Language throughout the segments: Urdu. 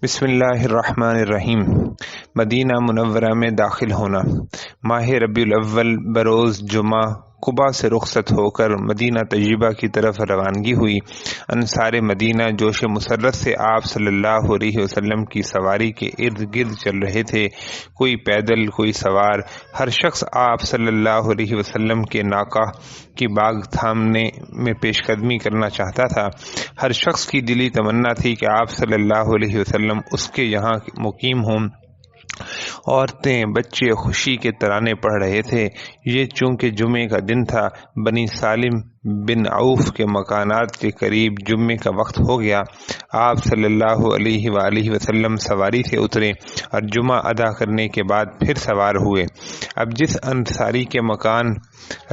بسم اللہ الرحمن الرحیم۔ مدینہ منورہ میں داخل ہونا۔ ماہ ربیع الاول بروز جمعہ قباء سے رخصت ہو کر مدینہ طیبہ کی طرف روانگی ہوئی۔ انصار مدینہ جوش مسرت سے آپ صلی اللہ علیہ وسلم کی سواری کے ارد گرد چل رہے تھے، کوئی پیدل، کوئی سوار۔ ہر شخص آپ صلی اللہ علیہ وسلم کے ناقہ کی باغ تھامنے میں پیش قدمی کرنا چاہتا تھا۔ ہر شخص کی دلی تمنا تھی کہ آپ صلی اللہ علیہ وسلم اس کے یہاں مقیم ہوں۔ عورتیں، بچے خوشی کے ترانے پڑھ رہے تھے۔ یہ چونکہ جمعے کا دن تھا، بنی سالم بن عوف کے مکانات کے قریب جمعے کا وقت ہو گیا۔ آپ صلی اللہ علیہ وآلہ وسلم سواری سے اترے اور جمعہ ادا کرنے کے بعد پھر سوار ہوئے۔ اب جس انصاری کے مکان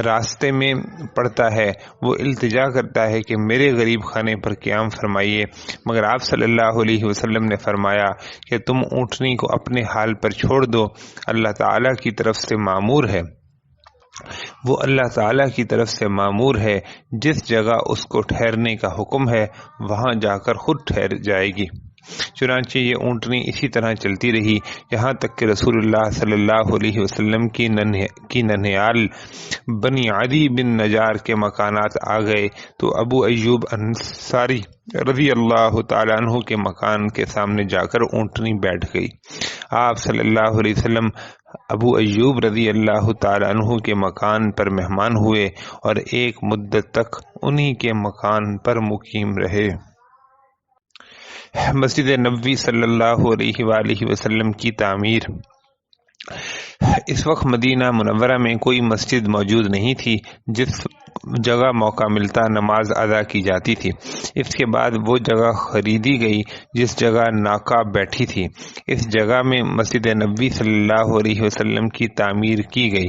راستے میں پڑتا ہے وہ التجا کرتا ہے کہ میرے غریب خانے پر قیام فرمائیے، مگر آپ صلی اللہ علیہ وسلم نے فرمایا کہ تم اونٹنی کو اپنے حال پر چھوڑ دو، اللہ تعالیٰ کی طرف سے مامور ہے۔ وہ اللہ تعالیٰ کی طرف سے مامور ہے، جس جگہ اس کو ٹھہرنے کا حکم ہے وہاں جا کر خود ٹھہر جائے گی۔ چنانچہ یہ اونٹنی اسی طرح چلتی رہی یہاں تک کہ رسول اللہ صلی اللہ علیہ وسلم کی ننھیال بنی عدی بن نجار کے مکانات آ گئے تو ابو ایوب انصاری رضی اللہ تعالیٰ عنہ کے مکان کے سامنے جا کر اونٹنی بیٹھ گئی۔ آپ صلی اللہ علیہ وسلم ابو ایوب رضی اللہ تعالیٰ عنہ کے مکان پر مہمان ہوئے اور ایک مدت تک انہی کے مکان پر مقیم رہے۔ مسجد نبوی صلی اللہ علیہ وآلہ وسلم کی تعمیر۔ اس وقت مدینہ منورہ میں کوئی مسجد موجود نہیں تھی جس جگہ موقع ملتا نماز ادا کی جاتی تھی۔ اس کے بعد وہ جگہ خریدی گئی جس جگہ ناقہ بیٹھی تھی۔ اس جگہ میں مسجد نبوی صلی اللہ علیہ وسلم کی تعمیر کی گئی،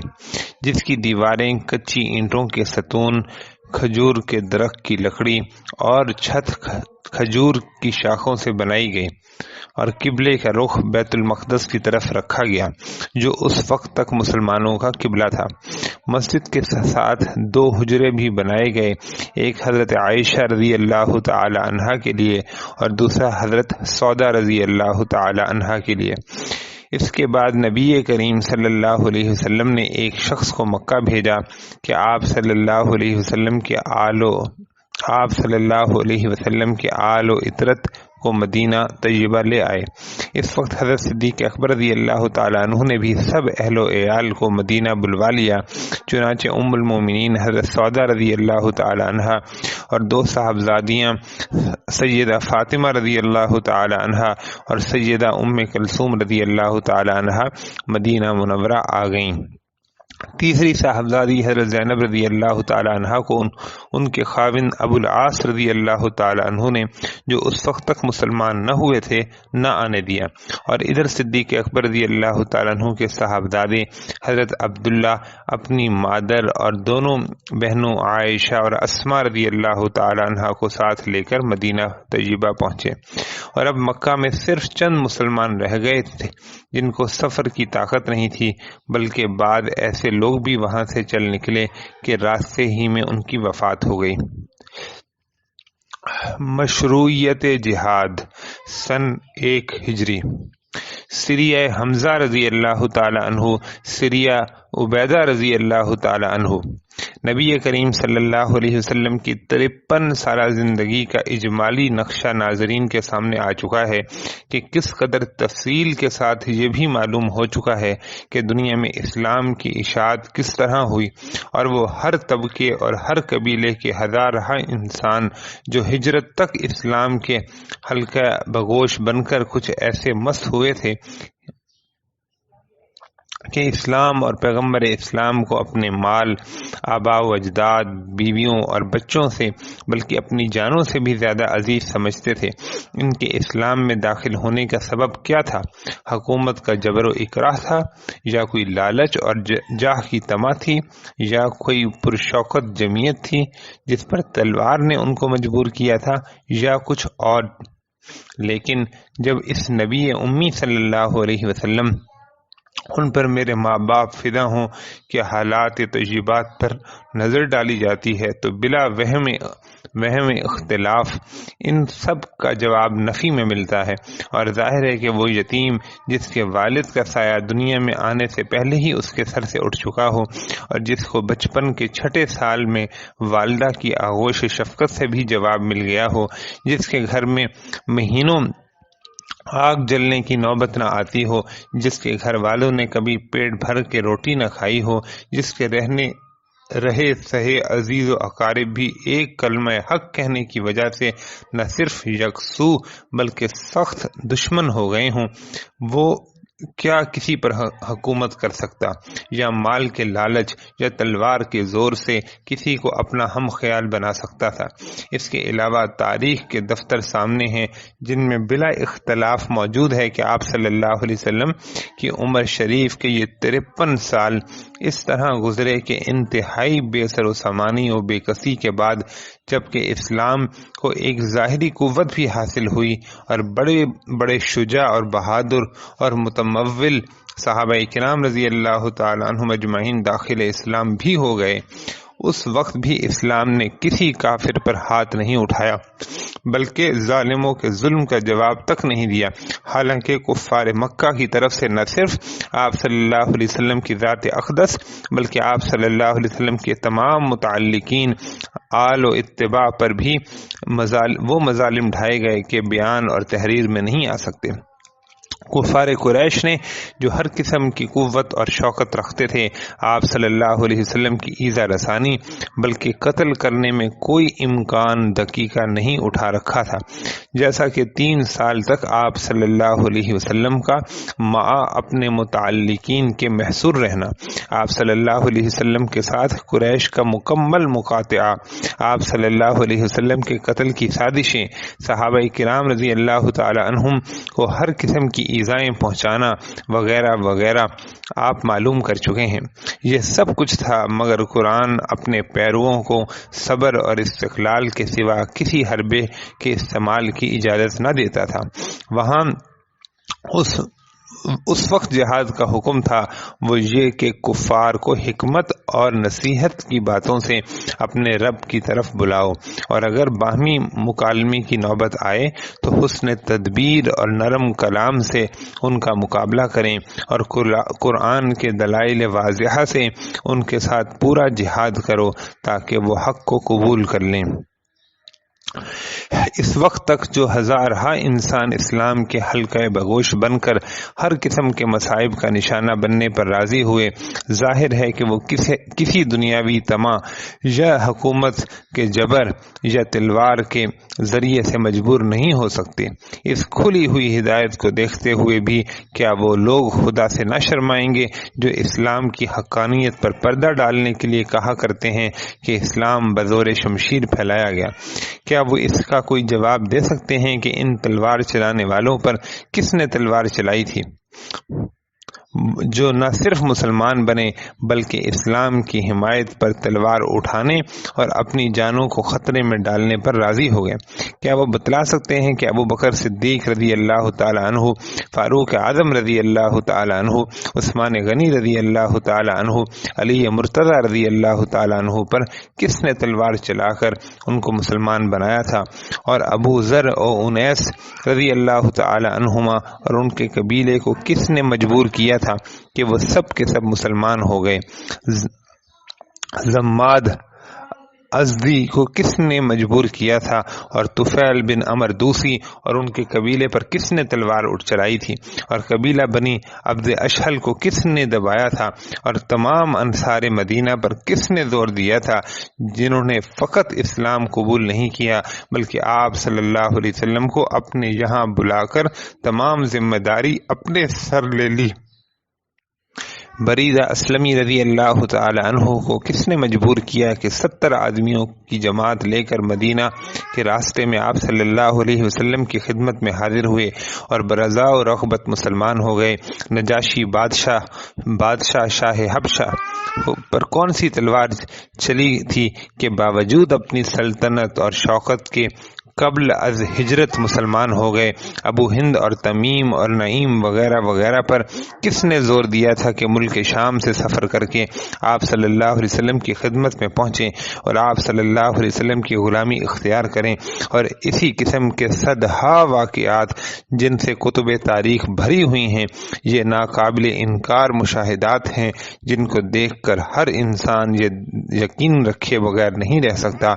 جس کی دیواریں کچی اینٹوں کے ستون، کھجور کے درخت کی لکڑی اور چھت کھجور کی شاخوں سے بنائی گئی، اور قبلے کا رخ بیت المقدس کی طرف رکھا گیا جو اس وقت تک مسلمانوں کا قبلہ تھا۔ مسجد کے ساتھ دو حجرے بھی بنائے گئے، ایک حضرت عائشہ رضی اللہ تعالی عنہا کے لیے اور دوسرا حضرت سودا رضی اللہ تعالی عنہا کے لیے۔ اس کے بعد نبی کریم صلی اللہ علیہ وسلم نے ایک شخص کو مکہ بھیجا کہ آپ صلی اللہ علیہ وسلم کے آل و عطرت کو مدینہ طیبہ لے آئے۔ اس وقت حضرت صدیق اکبر رضی اللہ تعالیٰ عنہ نے بھی سب اہل و عیال کو مدینہ بلوا لیا۔ چنانچہ ام المومنین حضرت سودا رضی اللہ تعالیٰ عنہا اور دو صاحبزادیاں سیدہ فاطمہ رضی اللہ تعالیٰ عنہا اور سیدہ ام کلثوم رضی اللہ تعالیٰ عنہا مدینہ منورہ آ گئیں۔ تیسری صاحبزادی حضرت زینب رضی اللہ تعالیٰ عنہ کو ان کے خاوند ابو العاص رضی اللہ تعالیٰ عنہ نے، جو اس وقت تک مسلمان نہ ہوئے تھے، نہ آنے دیا، اور ادھر صدیق اکبر رضی اللہ تعالیٰ عنہ کے صاحبزادے حضرت عبداللہ اپنی مادر اور دونوں بہنوں عائشہ اور اسماء رضی اللہ تعالیٰ عنہ کو ساتھ لے کر مدینہ طیبہ پہنچے۔ اور اب مکہ میں صرف چند مسلمان رہ گئے تھے جن کو سفر کی طاقت نہیں تھی، بلکہ بعد ایسے لوگ بھی وہاں سے چل نکلے کہ راستے ہی میں ان کی وفات ہو گئی۔ مشروعیت جہاد۔ سن 1 ہجری۔ سریہ حمزہ رضی اللہ تعالی عنہ، سریہ عبیدہ رضی اللہ تعالی عنہ۔ نبی کریم صلی اللہ علیہ وسلم کی 53 سالہ زندگی کا اجمالی نقشہ ناظرین کے سامنے آ چکا ہے کہ کس قدر تفصیل کے ساتھ یہ بھی معلوم ہو چکا ہے کہ دنیا میں اسلام کی اشاعت کس طرح ہوئی، اور وہ ہر طبقے اور ہر قبیلے کے ہزارہ انسان جو ہجرت تک اسلام کے حلقہ بگوش بن کر کچھ ایسے مست ہوئے تھے کہ اسلام اور پیغمبر اسلام کو اپنے مال، آباء و اجداد، بیویوں اور بچوں سے بلکہ اپنی جانوں سے بھی زیادہ عزیز سمجھتے تھے۔ ان کے اسلام میں داخل ہونے کا سبب کیا تھا؟ حکومت کا جبر و اکراہ تھا، یا کوئی لالچ اور جاہ کی طمع تھی، یا کوئی پرشوکت جمعیت تھی جس پر تلوار نے ان کو مجبور کیا تھا، یا کچھ اور؟ لیکن جب اس نبی امی صلی اللہ علیہ وسلم ان پر میرے ماں باپ فدا ہوں کہ حالات تجربات پر نظر ڈالی جاتی ہے تو بلا وہم اختلاف ان سب کا جواب نفی میں ملتا ہے، اور ظاہر ہے کہ وہ یتیم جس کے والد کا سایہ دنیا میں آنے سے پہلے ہی اس کے سر سے اٹھ چکا ہو، اور جس کو بچپن کے چھٹے سال میں والدہ کی آغوش شفقت سے بھی جواب مل گیا ہو، جس کے گھر میں مہینوں آگ جلنے کی نوبت نہ آتی ہو، جس کے گھر والوں نے کبھی پیٹ بھر کے روٹی نہ کھائی ہو، جس کے رہے سہے عزیز و اقارب بھی ایک کلمہ حق کہنے کی وجہ سے نہ صرف یکسو بلکہ سخت دشمن ہو گئے ہوں، وہ کیا کسی پر حکومت کر سکتا، یا مال کے لالچ یا تلوار کے زور سے کسی کو اپنا ہم خیال بنا سکتا تھا؟ اس کے علاوہ تاریخ کے دفتر سامنے ہیں جن میں بلا اختلاف موجود ہے کہ آپ صلی اللہ علیہ وسلم کی عمر شریف کے یہ 53 سال اس طرح گزرے کہ انتہائی بے سر و سامانی و بے کسی کے بعد جبکہ اسلام کو ایک ظاہری قوت بھی حاصل ہوئی اور بڑے بڑے شجاع اور بہادر اور متمول صحابہ کرام رضی اللہ تعالی عنہم اجمعین داخل اسلام بھی ہو گئے، اس وقت بھی اسلام نے کسی کافر پر ہاتھ نہیں اٹھایا بلکہ ظالموں کے ظلم کا جواب تک نہیں دیا، حالانکہ کفار مکہ کی طرف سے نہ صرف آپ صلی اللہ علیہ وسلم کی ذات اقدس بلکہ آپ صلی اللہ علیہ وسلم کے تمام متعلقین آل و اتباع پر بھی وہ مظالم ڈھائے گئے کہ بیان اور تحریر میں نہیں آ سکتے۔ کفار قریش نے جو ہر قسم کی قوت اور شوکت رکھتے تھے، آپ صلی اللہ علیہ وسلم کی ایذا رسانی بلکہ قتل کرنے میں کوئی امکان دقیقہ نہیں اٹھا رکھا تھا، جیسا کہ 3 سال تک آپ صلی اللہ علیہ وسلم کا مع اپنے متعلقین کے محصور رہنا، آپ صلی اللہ علیہ وسلم کے ساتھ قریش کا مکمل مقاطعہ، آپ صلی اللہ علیہ وسلم کے قتل کی سازشیں، صحابہ کرام رضی اللہ تعالی عنہم کو ہر قسم کی ایذائیں پہنچانا وغیرہ وغیرہ آپ معلوم کر چکے ہیں۔ یہ سب کچھ تھا مگر قرآن اپنے پیرووں کو صبر اور استقلال کے سوا کسی حربے کے استعمال کی اجازت نہ دیتا تھا۔ وہاں اس وقت جہاد کا حکم تھا وہ یہ کہ کفار کو حکمت اور نصیحت کی باتوں سے اپنے رب کی طرف بلاؤ، اور اگر باہمی مکالمے کی نوبت آئے تو حسن تدبیر اور نرم کلام سے ان کا مقابلہ کریں، اور قرآن کے دلائل واضحہ سے ان کے ساتھ پورا جہاد کرو تاکہ وہ حق کو قبول کر لیں۔ اس وقت تک جو ہزارہا انسان اسلام کے حلقہ بگوش بن کر ہر قسم کے مصائب کا نشانہ بننے پر راضی ہوئے، ظاہر ہے کہ وہ کسی دنیاوی طمع یا حکومت کے جبر یا تلوار کے ذریعے سے مجبور نہیں ہو سکتے۔ اس کھلی ہوئی ہدایت کو دیکھتے ہوئے بھی کیا وہ لوگ خدا سے نہ شرمائیں گے جو اسلام کی حقانیت پر پردہ ڈالنے کے لیے کہا کرتے ہیں کہ اسلام بزور شمشیر پھیلایا گیا؟ کیا وہ اس کا کوئی جواب دے سکتے ہیں کہ ان تلوار چلانے والوں پر کس نے تلوار چلائی تھی، جو نہ صرف مسلمان بنے بلکہ اسلام کی حمایت پر تلوار اٹھانے اور اپنی جانوں کو خطرے میں ڈالنے پر راضی ہو گئے؟ کیا وہ بتلا سکتے ہیں کہ ابو بکر صدیق رضی اللہ تعالی عنہ، فاروق اعظم رضی اللہ تعالی عنہ، عثمان غنی رضی اللہ تعالی عنہ، علی مرتضی رضی اللہ تعالی عنہ پر کس نے تلوار چلا کر ان کو مسلمان بنایا تھا، اور ابو ذر و انیس رضی اللہ تعالی عنہما اور ان کے قبیلے کو کس نے مجبور کیا تھا کہ وہ سب کے سب مسلمان ہو گئے؟ زماد ازدی کو کس نے مجبور کیا تھا، اور طفیل بن عمر دوسی اور ان کے قبیلے پر کس نے تلوار اٹھ چلائی تھی، اور قبیلہ بنی عبد اشہل کو کس نے دبایا تھا، اور تمام انصار مدینہ پر کس نے زور دیا تھا جنہوں نے فقط اسلام قبول نہیں کیا بلکہ آپ صلی اللہ علیہ وسلم کو اپنے یہاں بلا کر تمام ذمہ داری اپنے سر لے لی؟ بریدہ اسلمی رضی اللہ تعالی عنہ کو کس نے مجبور کیا کہ 70 آدمیوں کی جماعت لے کر مدینہ کے راستے میں آپ صلی اللہ علیہ وسلم کی خدمت میں حاضر ہوئے اور برضا و رغبت مسلمان ہو گئے؟ نجاشی بادشاہ شاہ حبشہ پر کون سی تلوار چلی تھی کہ باوجود اپنی سلطنت اور شوکت کے قبل از ہجرت مسلمان ہو گئے۔ ابو ہند اور تمیم اور نعیم وغیرہ وغیرہ پر کس نے زور دیا تھا کہ ملک شام سے سفر کر کے آپ صلی اللہ علیہ وسلم کی خدمت میں پہنچیں اور آپ صلی اللہ علیہ وسلم کی غلامی اختیار کریں؟ اور اسی قسم کے صدہا واقعات جن سے کتب تاریخ بھری ہوئی ہیں، یہ ناقابل انکار مشاہدات ہیں جن کو دیکھ کر ہر انسان یہ یقین رکھے بغیر نہیں رہ سکتا